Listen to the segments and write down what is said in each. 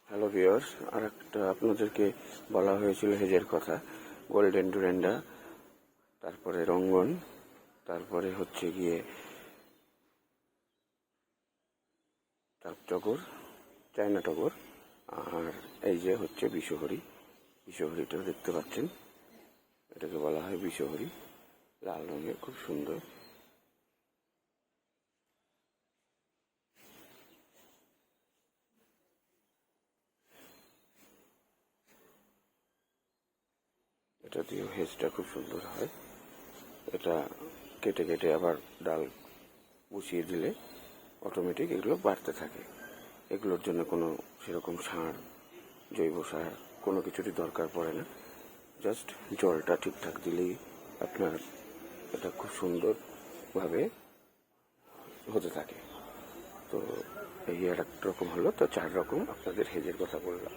Hello viewers, আর একটা আপনাদেরকে বলা হয়েছিল হেজের কথা। গোল্ডেন ডুরেন্ডা, তারপরে রঙ্গন, তারপরে হচ্ছে গিয়ে টগর, চায়না টগর, আর এই যে হচ্ছে বিষহরি। বিষহরিটাও দেখতে পাচ্ছেন, এটাকে বলা হয় বিষহরি, লাল রঙের, খুব সুন্দর। এটা দিয়ে হেজটা খুব সুন্দর হয়। এটা কেটে কেটে আবার ডাল বসিয়ে দিলে অটোমেটিক এগুলো বাড়তে থাকে। এগুলোর জন্য কোনো সেরকম সার, জৈব সার কোনো কিছুরই দরকার পড়ে না। জাস্ট জলটা ঠিকঠাক দিলেই আপনার এটা খুব সুন্দরভাবে হতে থাকে। তো এই আর এক রকম হলো, তো 4 রকম আপনাদের হেজের কথা বললাম।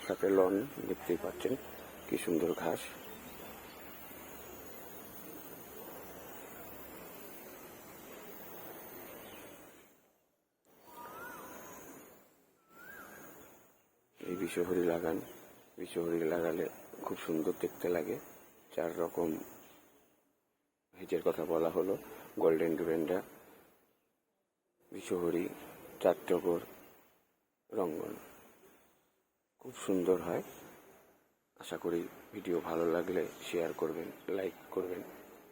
সাথে লন দেখতেই পাচ্ছেন কি সুন্দর ঘাস। এই বিষহরি লাগান, বিষহরি লাগালে খুব সুন্দর দেখতে লাগে। 4 রকম হেজের কথা বলা হলো: গোল্ডেন ডুরেন্ডা, বিষহরি, চার টগর, রঙ্গন। খুব সুন্দর হয়। আশা করি ভিডিও ভালো লাগলে শেয়ার করবেন, লাইক করবেন।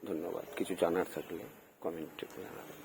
ধন্যবাদ। কিছু জানার থাকলে কমেন্টে জানাবেন।